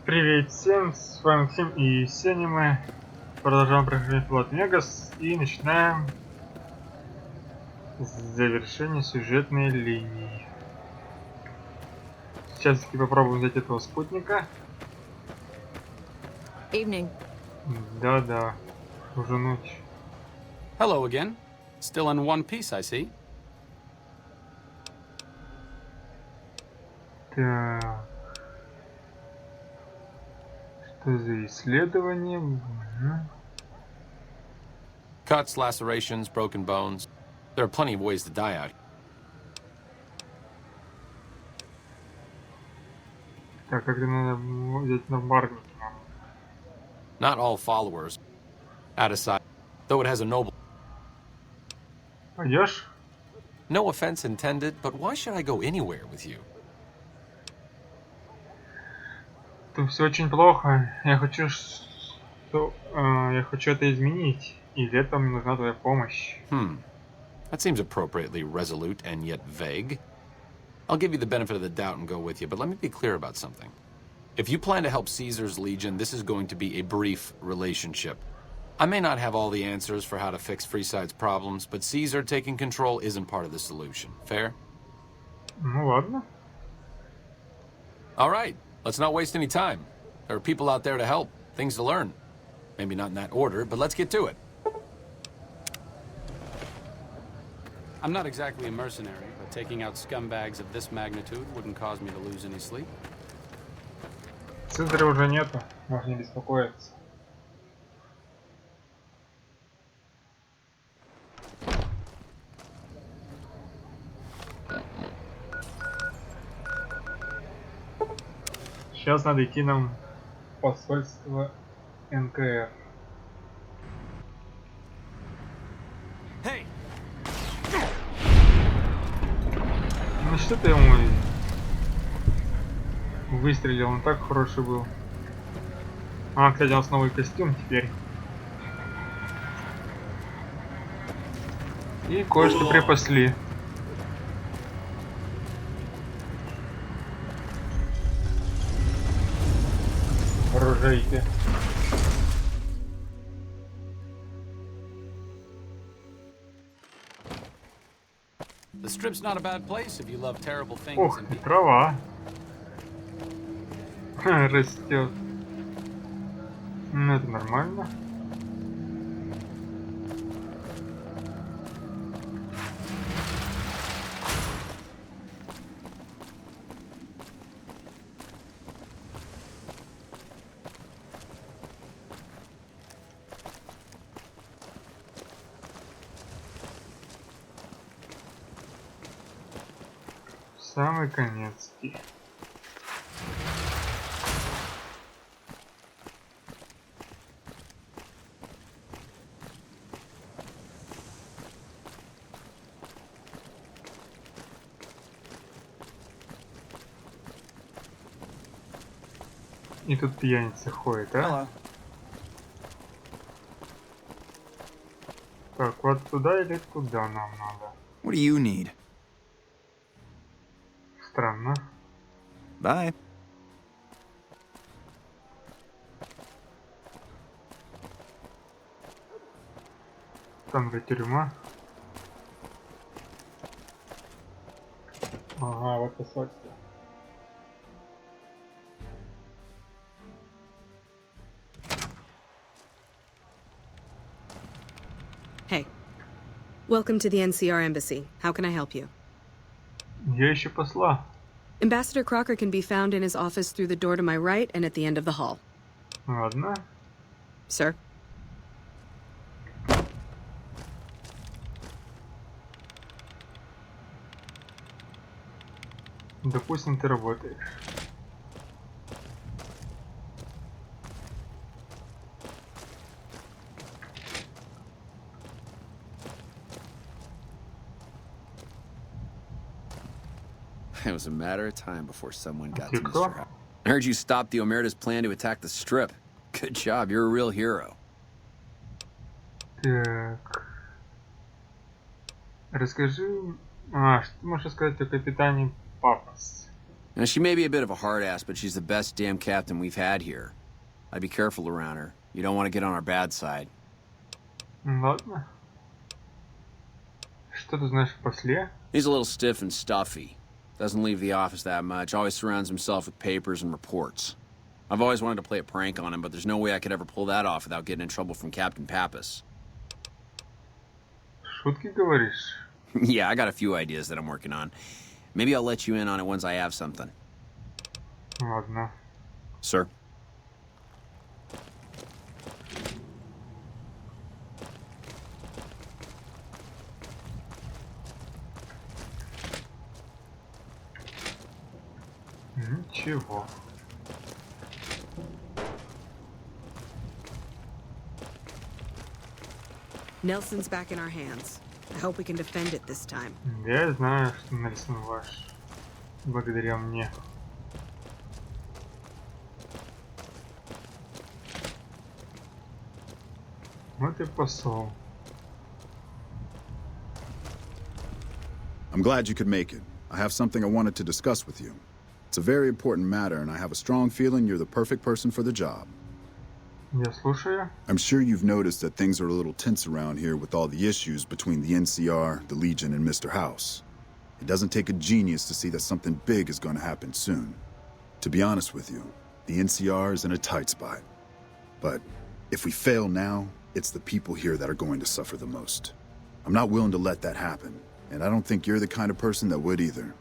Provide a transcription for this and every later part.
Привет всем, с вами Максим и мы продолжаем прохождение Лас-Вегас и начинаем с завершения сюжетной линии. Сейчас таки попробуем взять этого спутника. Evening. Да-да, уже ночь. Hello again. Still in one piece, I see. Так. Что за исследование? Cuts, lacerations, broken bones. There are plenty of ways to die out here. Так, как-то надо взять на барники. Not all followers. Out of sight. Though it has a noble... Пойдешь? No offense intended, but why should I go anywhere with you? Тут все очень плохо. Я хочу это изменить. И для этого мне нужна твоя помощь. That seems appropriately resolute and yet vague. I'll give you the benefit of the doubt and go with you, but let me be clear about something. If you plan to help Caesar's Legion, this is going to be a brief relationship. I may not have all the answers for how to fix Freeside's problems, but Caesar taking control isn't part of the solution. Fair? Ну ладно. All right, let's not waste any time. There are people out there to help, things to learn. Maybe not in that order, but let's get to it. I'm not exactly a mercenary, but taking out scumbags of this magnitude wouldn't cause me to lose any sleep. Цезаря уже нету, можно не беспокоиться. Сейчас надо идти нам в посольство НКР. Hey! Ну что ты ему выстрелил, он так хороший был. А, кстати, у нас новый костюм теперь. И кое-что припасли. Оружейки. The strip's not a bad place if you love terrible things. Ух, And и трава. Растет. Ну это нормально. Самый конец. И тут пьяница ходит, а? Hello. Так, вот туда или куда нам надо? What do you need? Странно. Bye. Там же тюрьма. Ага, вот посольство. Hey. Welcome to the NCR Embassy. How can I help you? Я ищу посла. Ambassador Crocker can be found in his office through the door to my right and at the end of the hall. Ладно. Sir? Допустим, ты работаешь. It was a matter of time before someone got You to cool? Mr. Howard. I heard you stopped the Omerta's plan to attack the Strip. Good job, you're a real hero. Так. Расскажи... А, что ты можешь сказать о капитане Папас? Now, she may be a bit of a hard ass, but she's the best damn captain we've had here. I'd be careful around her. You don't want to get on our bad side. Ладно. Что ты знаешь о После? He's a little stiff and stuffy. Doesn't leave the office that much. Always surrounds himself with papers and reports. I've always wanted to play a prank on him, but there's no way I could ever pull that off without getting in trouble from Captain Pappas. Шутки говоришь? Yeah, I got a few ideas that I'm working on. Maybe I'll let you in on it once I have something. Ладно. Sir? Ничего. Nelson's back in our hands. I hope we can defend it this time. Я знаю, что Нельсон ваш. Благодаря мне. Вот и посол. I'm glad you could make it. I have something I wanted to discuss with you. It's a very important matter, and I have a strong feeling you're the perfect person for the job. Я слушаю. I'm sure you've noticed that things are a little tense around here with all the issues between the NCR, the Legion, and Mr. House. It doesn't take a genius to see that something big is going to happen soon. To be honest with you, the NCR is in a tight spot. But if we fail now, it's the people here that are going to suffer the most. I'm not willing to let that happen, and I don't think you're the kind of person that would either.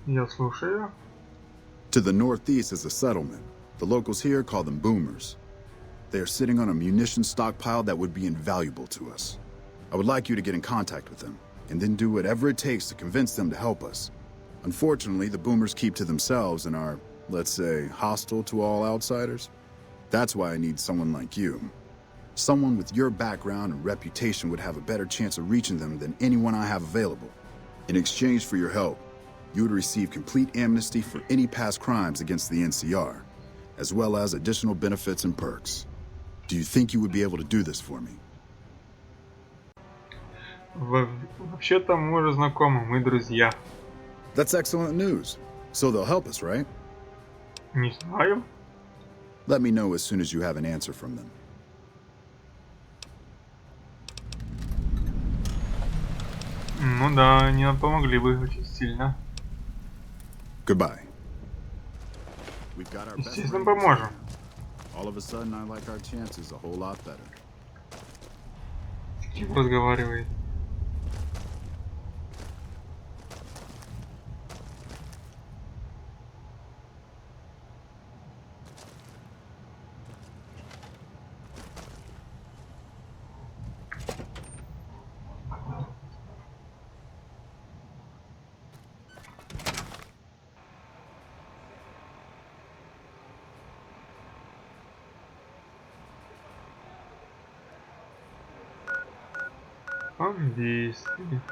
Я слушаю. To the northeast is a settlement. The locals here call them boomers. They are sitting on a munitions stockpile that would be invaluable to us. I would like you to get in contact with them, and then do whatever it takes to convince them to help us. Unfortunately, the boomers keep to themselves and are, let's say, hostile to all outsiders. That's why I need someone like you. Someone with your background and reputation would have a better chance of reaching them than anyone I have available. In exchange for your help, you would receive complete amnesty for any past crimes against the NCR, as well as additional benefits and perks. Do you think you would be able to do this for me? Вообще-то мы уже знакомы, мы друзья. That's excellent news. So they'll help us, right? Не знаю. Let me know as soon as you have an answer from them. Ну да, они нам помогли бы очень сильно. Goodbye. We've got our best Естественно, friends. поможем. All of a sudden, I like our chances a whole lot better. С кем разговаривает? Он действует.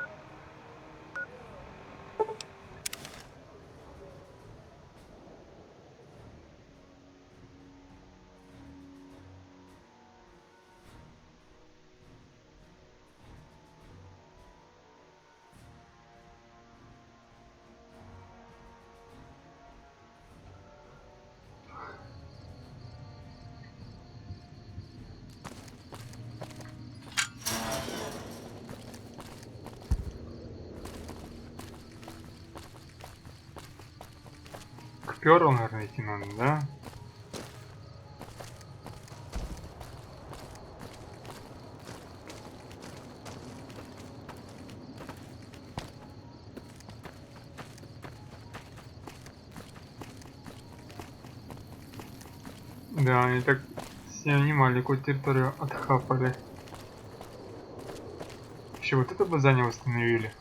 К пёрлу, наверное, идти надо, да? Да, они так себе немаленькую территорию отхапали. Еще вот это бы здание восстановили.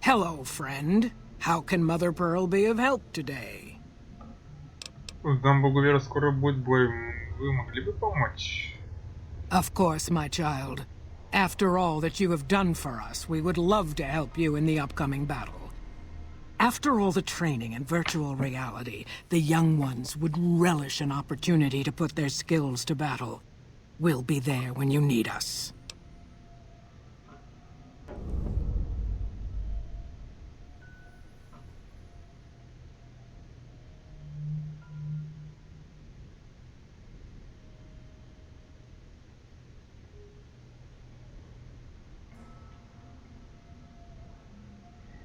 Hello, friend. How can Mother Pearl be of help today? В дом Богувера скоро будет бой. Вы могли бы помочь? Of course, my child. After all that you have done for us, we would love to help you in the upcoming battle. After all the training in virtual reality, the young ones would relish an opportunity to put their skills to battle. We'll be there when you need us.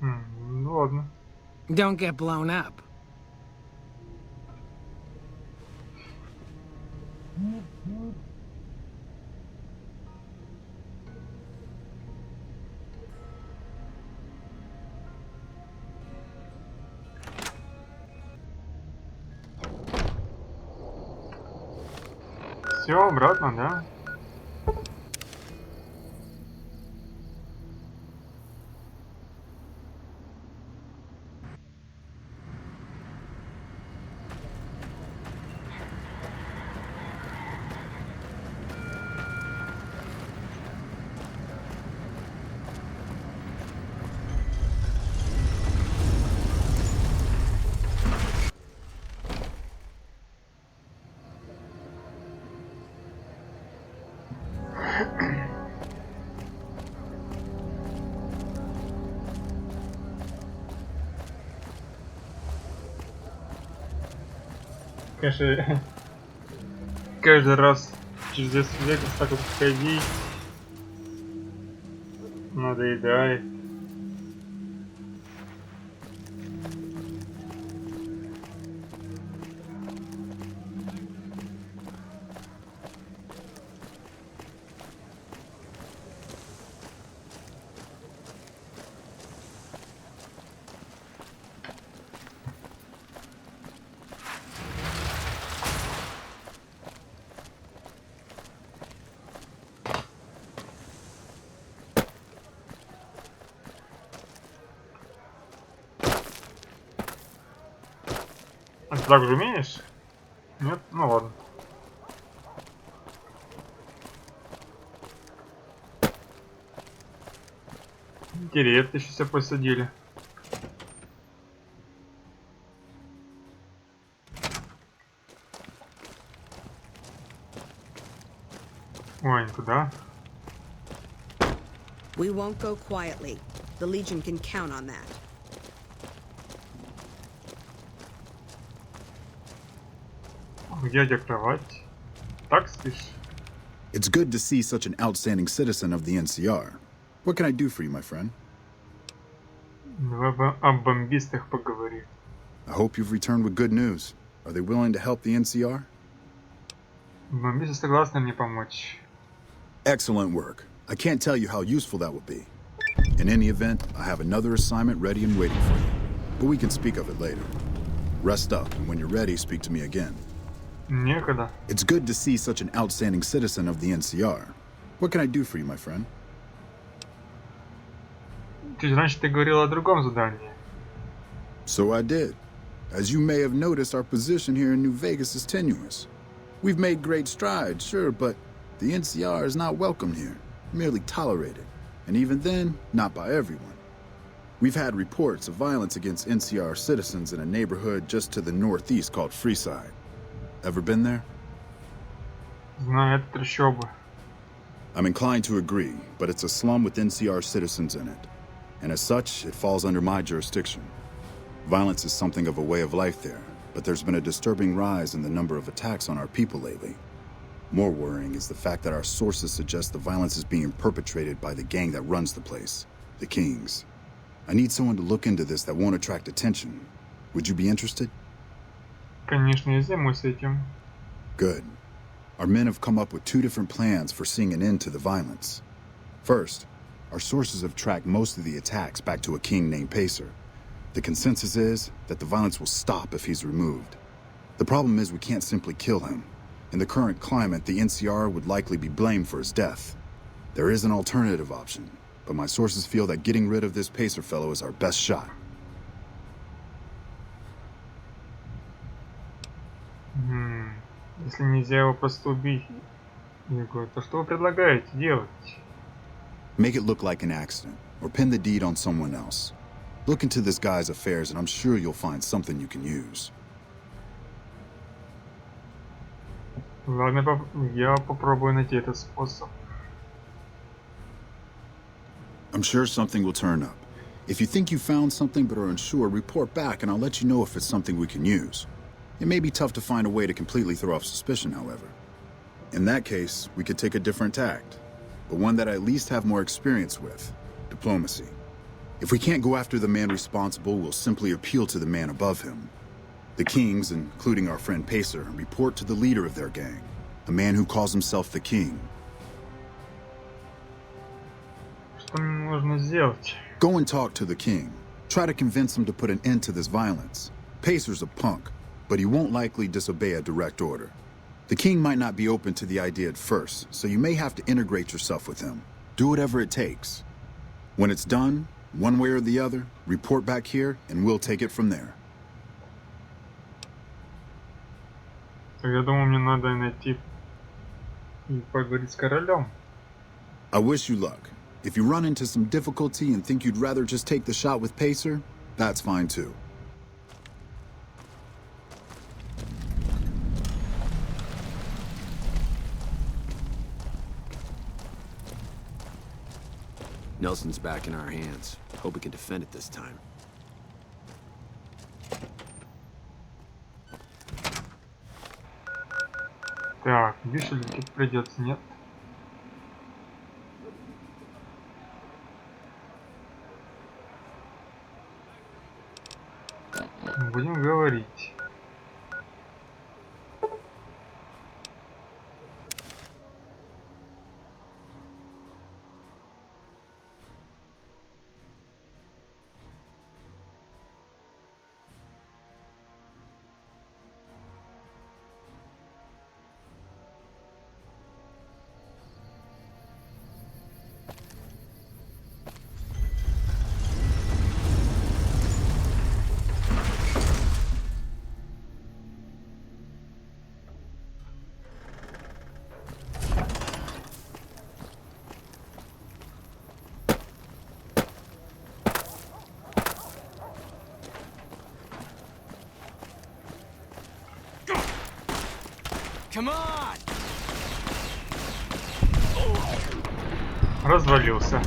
Ну ладно. Don't get blown up. Все, обратно, да? Конечно, каждый раз через 10 лет так вот ходить надоедает. А ты так же умеешь? Нет? Ну ладно. Интересно, еще себя посадили. Ой, никуда. We won't go quietly. The Legion can count on that. Где у тебя кровать? Так спишь? It's good to see such an outstanding citizen of the NCR. What can I do for you, my friend? Давай о бомбистах поговорим. I hope you've returned with good news. Are they willing to help the NCR? Бомбисты согласны мне помочь. Excellent work. I can't tell you how useful that will be. In any event, I have another assignment ready and waiting for you. But we can speak of it later. Rest up, and when you're ready, speak to me again. Некогда. It's good to see such an outstanding citizen of the NCR. What can I do for you, my friend? Чуть раньше ты говорил о другом задании. So I did. As you may have noticed, our position here in New-Vegas is tenuous. We've made great strides, sure, but the NCR is not welcomed here, merely tolerated. And even then, not by everyone. We've had reports of violence against NCR citizens in a neighborhood just to the northeast called Freeside. Ever been there? Знаю, это трущобы. I'm inclined to agree, but it's a slum with NCR citizens in it. And as such, it falls under my jurisdiction. Violence is something of a way of life there, but there's been a disturbing rise in the number of attacks on our people lately. More worrying is the fact that our sources suggest the violence is being perpetrated by the gang that runs the place, the Kings. I need someone to look into this that won't attract attention. Would you be interested? Конечно, я займусь этим. Good. Our men have come up with two different plans for seeing an end to the violence. First, our sources have tracked most of the attacks back to a king named Pacer. The consensus is that the violence will stop if he's removed. The problem is we can't simply kill him. In the current climate, the NCR would likely be blamed for his death. There is an alternative option. but my sources feel that getting rid of this Pacer fellow is our best shot. Если нельзя его просто убить, Егор, то что вы предлагаете делать? Make it look like an accident, or pin the deed on someone else. Look into this guy's affairs, and I'm sure you'll find something you can use. Ладно, я попробую найти этот способ. I'm sure something will turn up. If you think you found something but are unsure, report back and I'll let you know if it's something we can use. It may be tough to find a way to completely throw off suspicion, however. In that case, we could take a different tact, but one that I at least have more experience with: diplomacy. If we can't go after the man responsible, we'll simply appeal to the man above him. The kings, including our friend Pacer, report to the leader of their gang, a man who calls himself the king. Что мне нужно сделать? Go and talk to the king. Try to convince him to put an end to this violence. Pacer's a punk, but he won't likely disobey a direct order. The king might not be open to the idea at first, so you may have to integrate yourself with him. Do whatever it takes. When it's done, one way or the other, report back here and we'll take it from there. Я думаю, мне надо найти и поговорить с королем. I wish you luck. If you run into some difficulty and think you'd rather just take the shot with Pacer, that's fine too. Nelson's back in our hands. Hope we can defend it this time. Так, вешать придется, нет? Будем говорить. Come on! Развалился.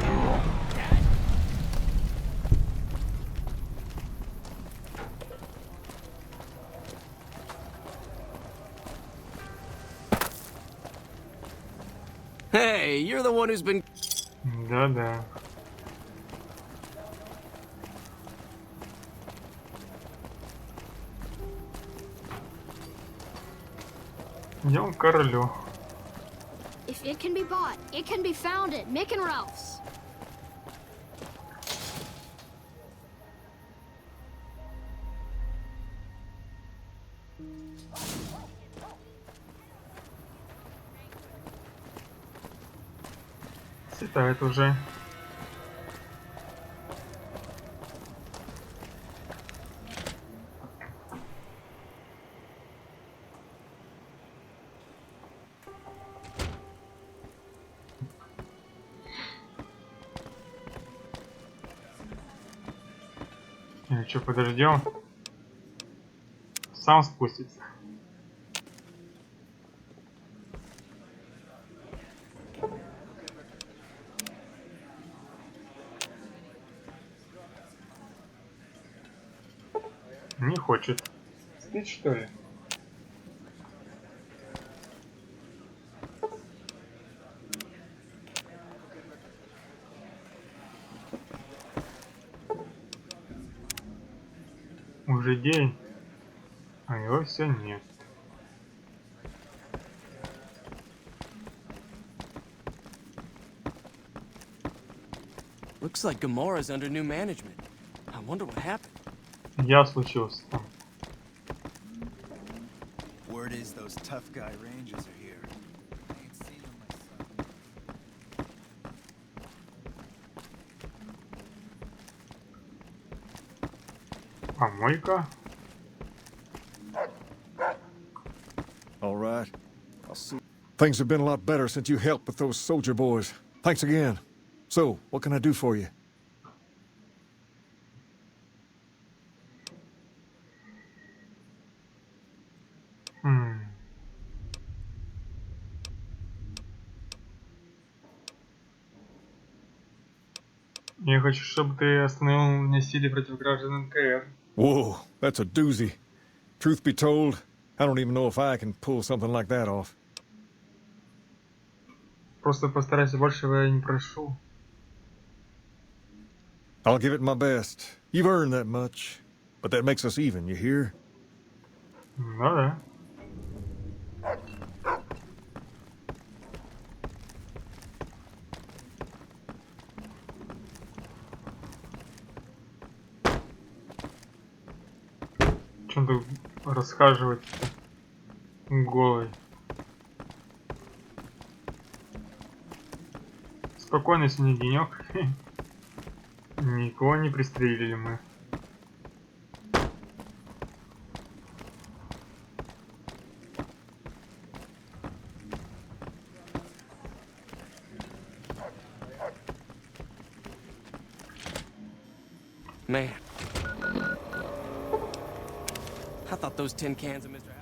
Hey, you're the one who's been... Да-да. Идем к королю. If it can be bought, it can be found at Mick and Ralph's. Светает уже. Или что, подождем? Сам спустится. Не хочет. Спит, что ли? Уже день, а его все нет. Looks like Gamora's under new management. I wonder what happened. Я случился там. Word is those tough guy rangers are here. I ain't seen them myself. Мойка. All right. I'll see. Things have been a lot better since you helped with those soldier boys. Thanks again. So, what can I do for you? Я хочу, чтобы ты остановил насилие против граждан НКР. Whoa, that's a doozy. Truth be told, I don't even know if I can pull something like that off. Просто постарайся, большего я не прошу. I'll give it my best. You've earned that much. But that makes us even, you hear? Ну да. Чем тут расхаживать голый? Спокойно сегодня денек. Никого не пристрелили мы. Man. I thought those tin cans of Mr. House.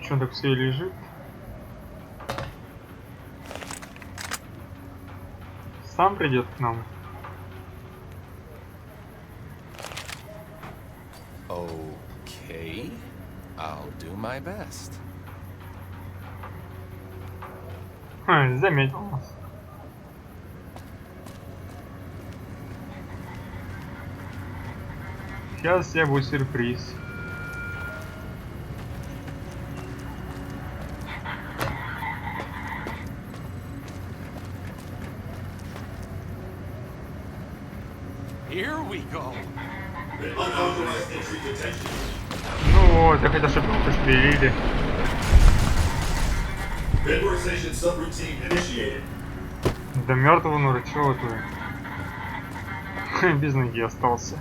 Чё так все лежит? Сам придет к нам. Okay. I'll do my best. Заметил нас. Сейчас я будет сюрприз. Here we go. Ну вот, я хотел, чтобы его пострелили. До мертвого, ну чё вот вы? Без ноги остался.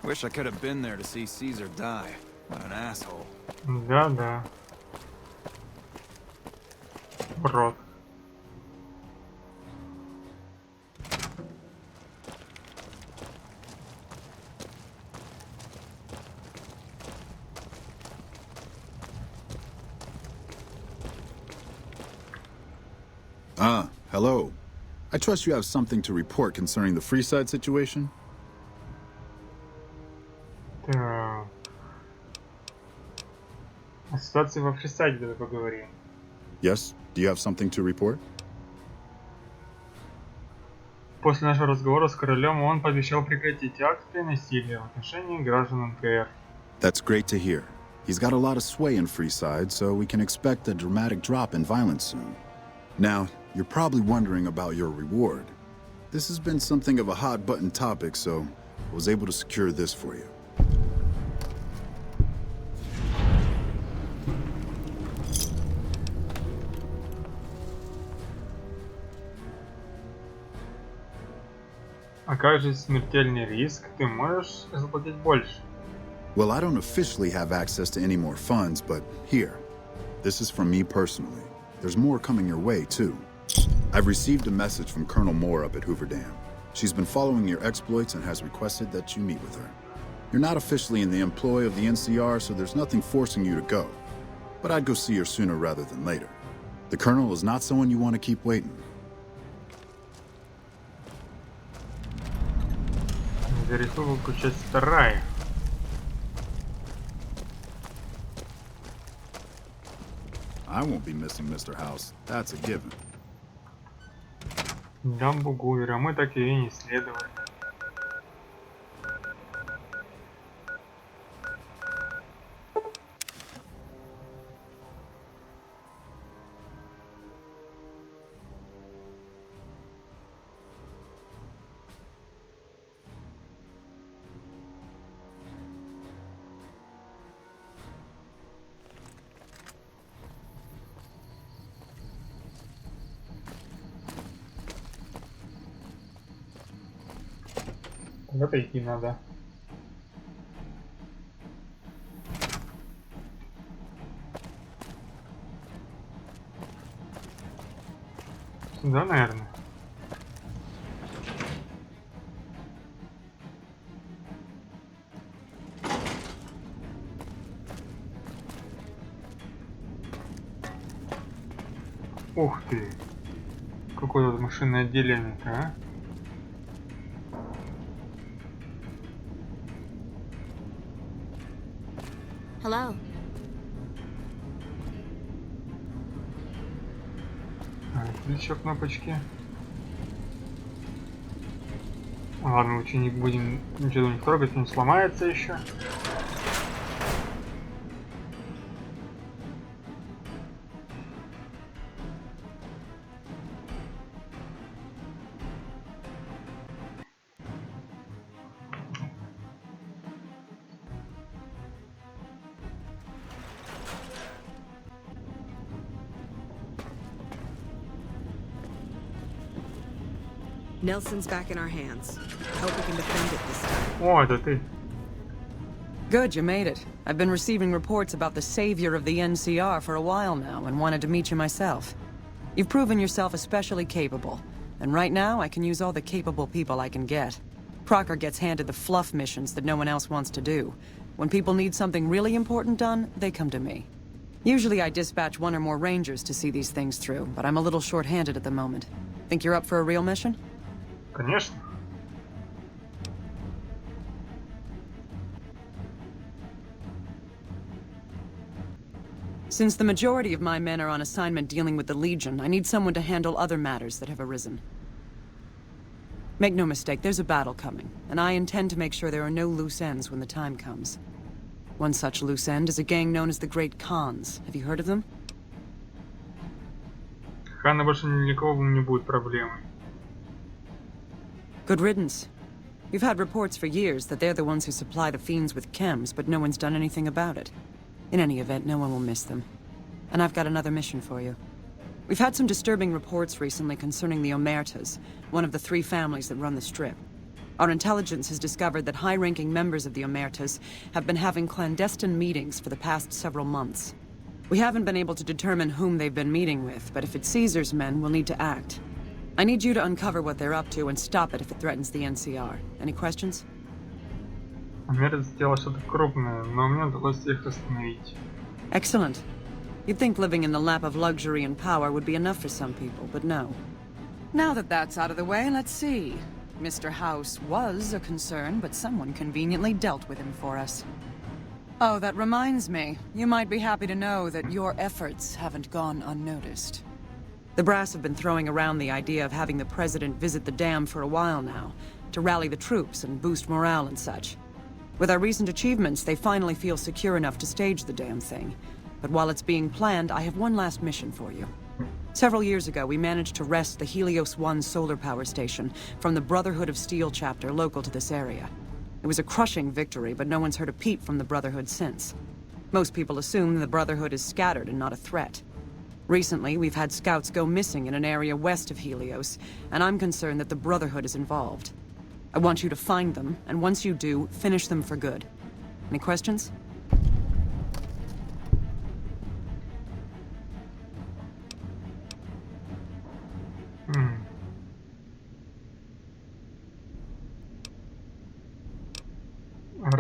Wish I could have been there to see Caesar die. What an asshole. Да. Рот. Ah, hello. I trust you have something to report concerning the Freeside situation? Так. О ситуации во Фрисайде давай поговорим. Yes? Do you have something to report? После нашего разговора с королем он пообещал прекратить акты насилия в отношении граждан НКР. That's great to hear. He's got a lot of sway in Freeside, so we can expect a dramatic drop in violence soon. Now, you're probably wondering about your reward. This has been something of a hot-button topic, so I was able to secure this for you. А как же смертельный риск? Ты можешь заплатить больше? Well, I don't officially have access to any more funds, but here. This is from me personally. There's more coming your way, too. I've received a message from Colonel Moore up at Hoover Dam. She's been following your exploits and has requested that you meet with her. You're not officially in the employ of the NCR, so there's nothing forcing you to go. But I'd go see her sooner rather than later. The Colonel is not someone you want to keep waiting. За республику, часть 2. I won't be missing Mr. House. That's a given. Дамбу Гувера мы так и не исследовали. Куда-то идти надо. Сюда, наверное. Ух ты! Какое тут машинное отделение-то, а? Hello. Еще кнопочки. Ладно, лучше не будем ничего не трогать, не сломается еще. Nelson's back in our hands. Hope we can defend it this time. О, это ты. Good, you made it. I've been receiving reports about the savior of the NCR for a while now and wanted to meet you myself. You've proven yourself especially capable, and right now I can use all the capable people I can get. Crocker gets handed the fluff missions that no one else wants to do. When people need something really important done, they come to me. Usually I dispatch one or more rangers to see these things through, but I'm a little short-handed at the moment. Think you're up for a real mission? Конечно. Since the majority of my men are on assignment dealing with the Legion, I need someone to handle other matters that have arisen. Make no mistake, there's a battle coming, and I intend to make sure there are no loose ends when the time comes. One such loose end is a gang known as the Great Khans. Have you heard of them? Ханы больше ни для кого не будет проблемой. Good riddance. We've had reports for years that they're the ones who supply the fiends with chems, but no one's done anything about it. In any event, no one will miss them. And I've got another mission for you. We've had some disturbing reports recently concerning the Omertas, one of the 3 families that run the Strip. Our intelligence has discovered that high-ranking members of the Omertas have been having clandestine meetings for the past several months. We haven't been able to determine whom they've been meeting with, but if it's Caesar's men, we'll need to act. I need you to uncover what they're up to and stop it if it threatens the NCR. Any questions? Омерец сделал что-то крупное, но мне удалось их остановить. Excellent. You'd think living in the lap of luxury and power would be enough for some people, but no. Now that that's out of the way, let's see. Mr. House was a concern, but someone conveniently dealt with him for us. Oh, that reminds me. You might be happy to know that your efforts haven't gone unnoticed. The brass have been throwing around the idea of having the president visit the dam for a while now, to rally the troops and boost morale and such. With our recent achievements, they finally feel secure enough to stage the damn thing. But while it's being planned, I have one last mission for you. Several years ago, we managed to wrest the Helios 1 solar power station from the Brotherhood of Steel chapter local to this area. It was a crushing victory, but no one's heard a peep from the Brotherhood since. Most people assume the Brotherhood is scattered and not a threat. Recently, we've had scouts go missing in an area west of Helios, and I'm concerned that the Brotherhood is involved. I want you to find them, and once you do, finish them for good. Any questions?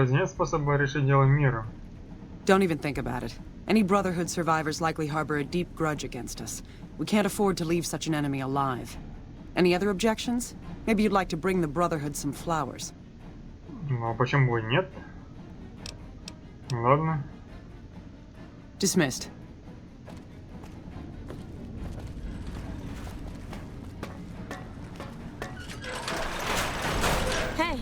Разве нет способа решить дело миром? Don't even think about it. Any Brotherhood survivors likely harbor a deep grudge against us. We can't afford to leave such an enemy alive. Any other objections? Maybe you'd like to bring the Brotherhood some flowers. Ну, а почему бы нет? Ладно. Dismissed. Hey.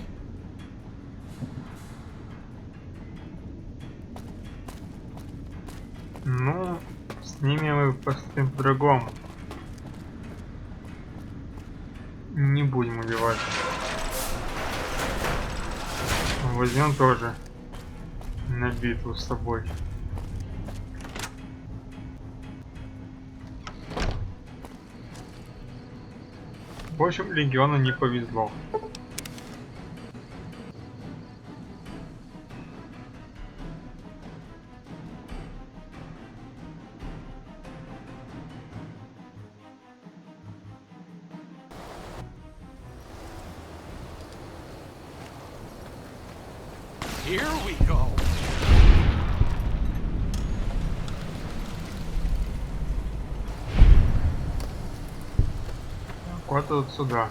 Ну, с ними мы поступим по-другому. Не будем убивать. Возьмем тоже на битву с собой. В общем, Легиону не повезло. Here we go. Куда-то вот сюда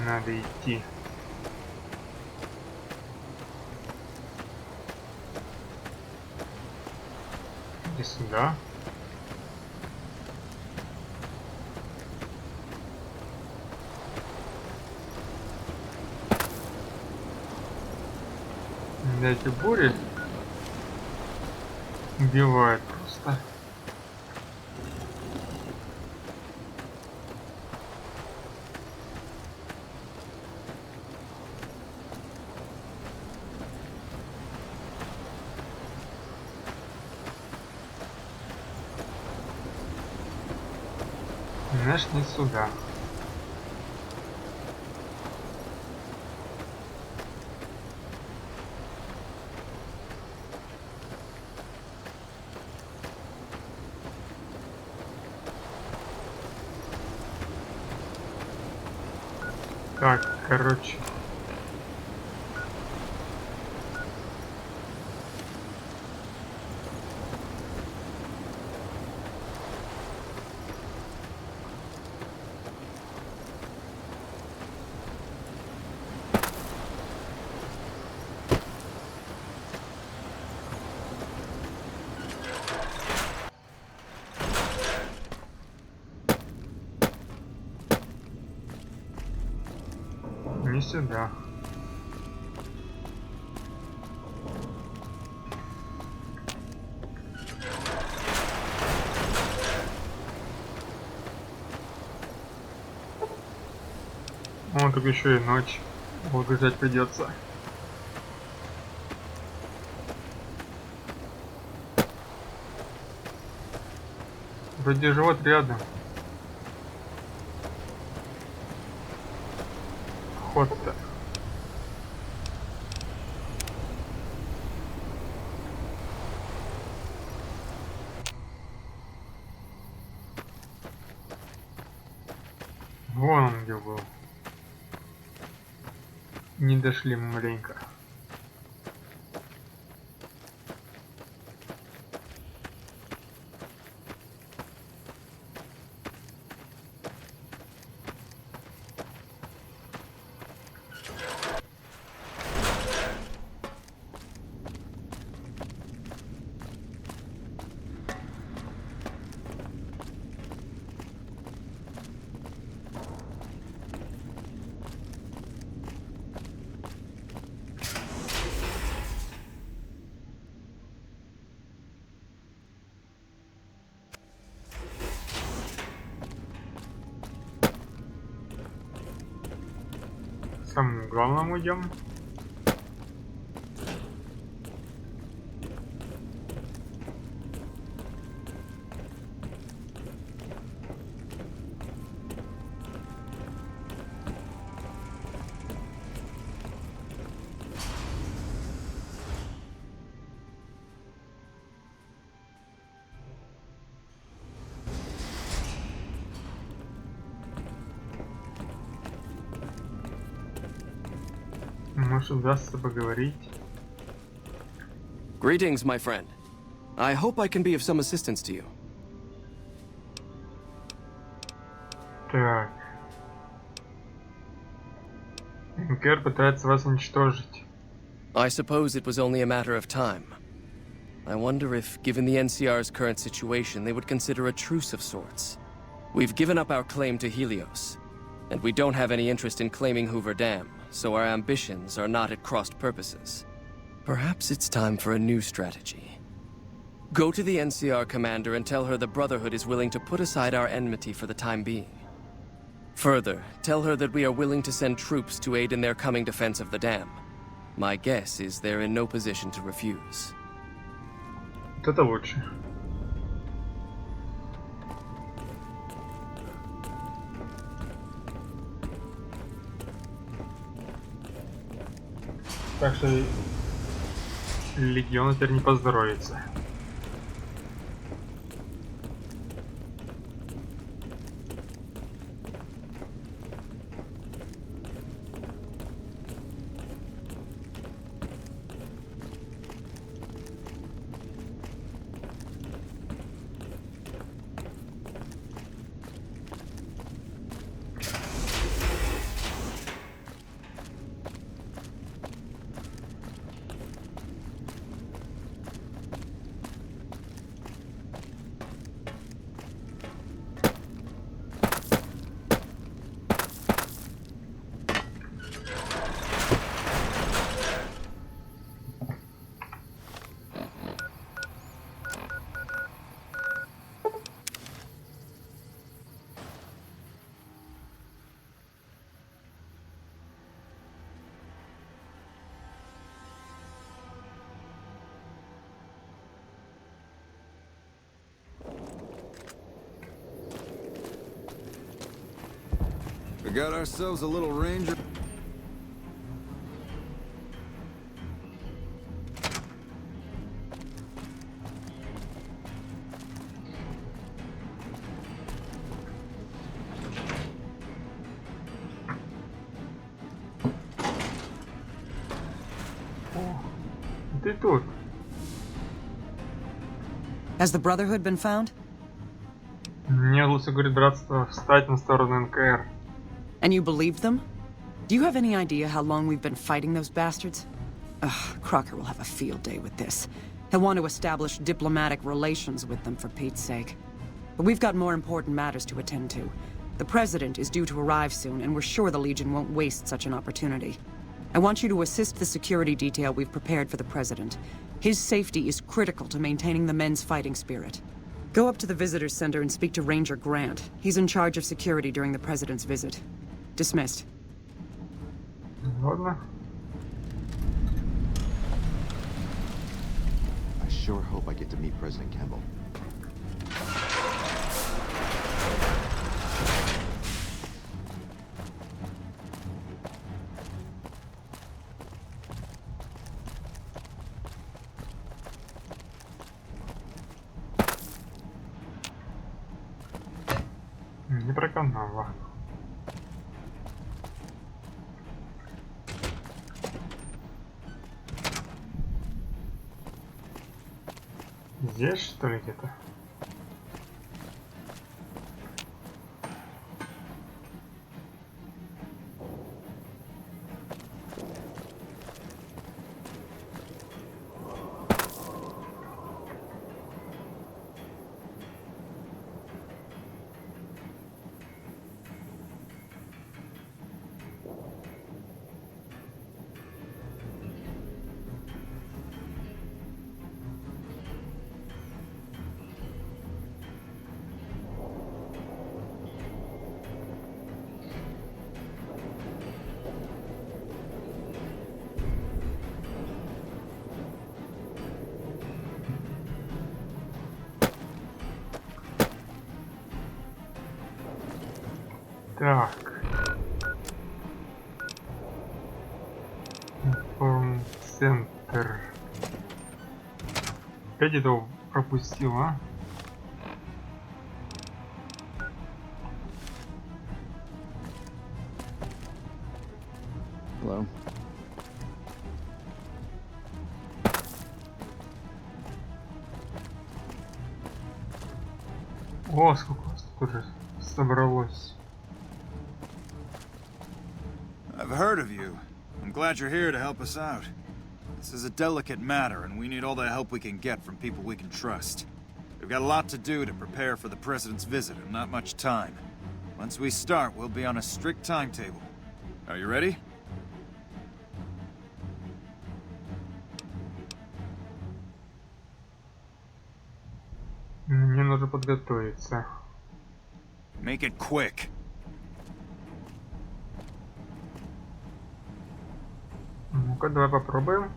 надо идти. Иди сюда. Да, эти бури убивают просто. Знаешь, не сюда. Так, короче. Не сюда. О, так еще и ночь. Долго ждать придется. Вроде живот рядом. Ход-то. Вон он где был. Не дошли мы маленько. К самому главному идем. Может, удастся поговорить. Greetings, my friend. I hope I can be of some assistance to you. Так. МКР пытается вас уничтожить. I suppose it was only a matter of time. I wonder if, given the NCR's current situation, they would consider a truce of sorts. We've given up our claim to Helios, and we don't have any interest in claiming Hoover Dam, so our ambitions are not at crossed purposes. Perhaps it's time for a new strategy. Go to the NCR commander and tell her the Brotherhood is willing to put aside our enmity for the time being. Further, tell her that we are willing to send troops to aid in their coming defense of the dam. My guess is they're in no position to refuse. Вот это лучше. Так что Легиону теперь не поздоровится. We got ourselves a little ranger. Ты тут. Has the Brotherhood been found? Мне лучше, говорит, братство, встать на сторону НКР. And you believe them? Do you have any idea how long we've been fighting those bastards? Ugh, Crocker will have a field day with this. He'll want to establish diplomatic relations with them, for Pete's sake. But we've got more important matters to attend to. The President is due to arrive soon, and we're sure the Legion won't waste such an opportunity. I want you to assist the security detail we've prepared for the President. His safety is critical to maintaining the men's fighting spirit. Go up to the Visitors Center and speak to Ranger Grant. He's in charge of security during the President's visit. Dismissed. Ладно. I sure hope I get to meet President Campbell. Не проканала. Здесь, что ли, где-то? Так. Информцентр. Опять этого пропустил, а? Hello. Ого, сколько вас тут уже собралось. I've heard of you. I'm glad you're here to help us out. This is a delicate matter, and we need all the help we can get from people we can trust. We've got a lot to do to prepare for the President's visit, and not much time. Once we start, we'll be on a strict timetable. Are you ready? Мне нужно подготовиться. Make it quick. Ну-ка, давай попробуем.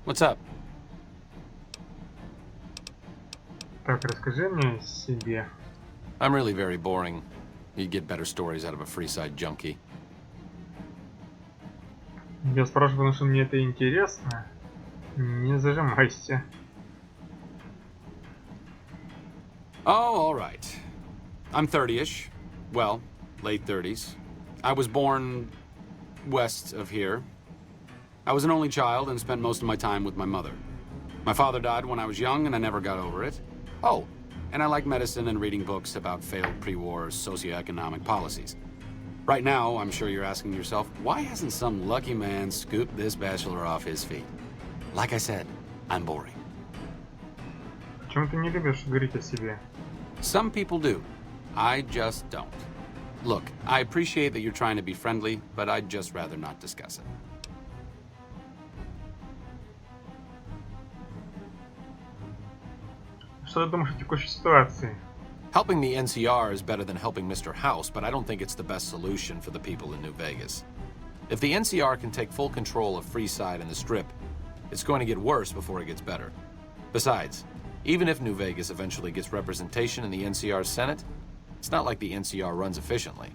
What's up? Так, расскажи мне о себе. I'm really very boring. You'd get better stories out of a Freeside junkie. Я спрашиваю, потому что мне это интересно. Не зажимайся. Oh, all right. I'm 30-ish. Well, late 30s. I was born west of here. I was an only child and spent most of my time with my mother. My father died when I was young and I never got over it. Oh, and I like medicine and reading books about failed pre-war socioeconomic policies. Right now, I'm sure you're asking yourself, why hasn't some lucky man scooped this bachelor off his feet? Like I said, I'm boring. Почему ты не любишь говорить о себе? Some people do. I just don't. Look, I appreciate that you're trying to be friendly, but I'd just rather not discuss it. Что ты думаешь о текущей ситуации? Helping the NCR is better than helping Mr. House, but I don't think it's the best solution for the people in New Vegas. If the NCR can take full control of Freeside and the Strip, it's going to get worse before it gets better. Besides, even if New Vegas eventually gets representation in the NCR's Senate, it's not like the NCR runs efficiently.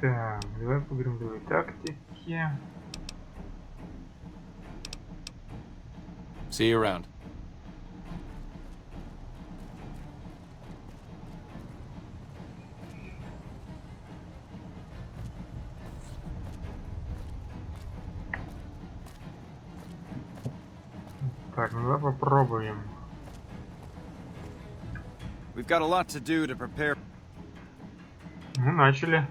Так, давай поговорим о тактике. See you around. Так, ну давай попробуем. We've got a lot to do to prepare. Мы начали.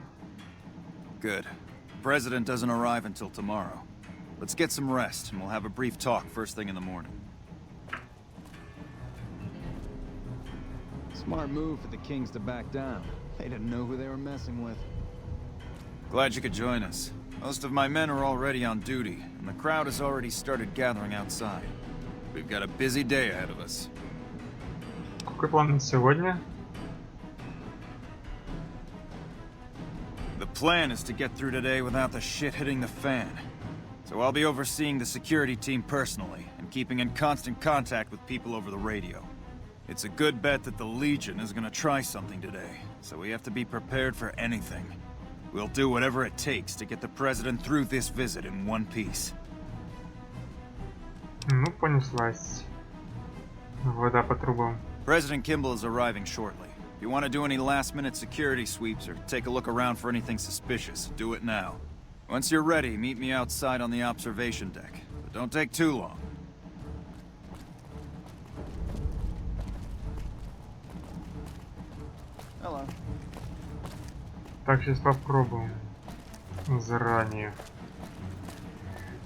Good. The President doesn't arrive until tomorrow. Let's get some rest, and we'll have a brief talk first thing in the morning. Smart move for the Kings to back down. They didn't know who they were messing with. Glad you could join us. Most of my men are already on duty, and the crowd has already started gathering outside. We've got a busy day ahead of us. Какой план на сегодня? The plan is to get through today without the shit hitting the fan. So I'll be overseeing the security team personally, and keeping in constant contact with people over the radio. It's a good bet that the Legion is gonna try something today, so we have to be prepared for anything. We'll do whatever it takes to get the President through this visit in one piece. Ну, понеслась. Вода по трубам. President Kimball is arriving shortly. If you want to do any last-minute security sweeps or take a look around for anything suspicious, do it now. Once you're ready, meet me outside on the observation deck. But don't take too long. Hello. Так, сейчас попробуем. Заранее.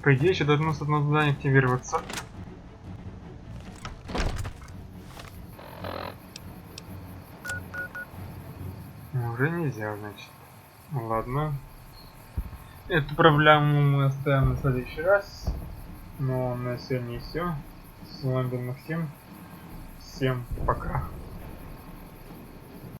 По идее, еще должно с одного здания активироваться. Уже нельзя, значит. Ладно. Эту проблему мы оставим на следующий раз. Но на сегодня все. С вами был Максим. Всем пока.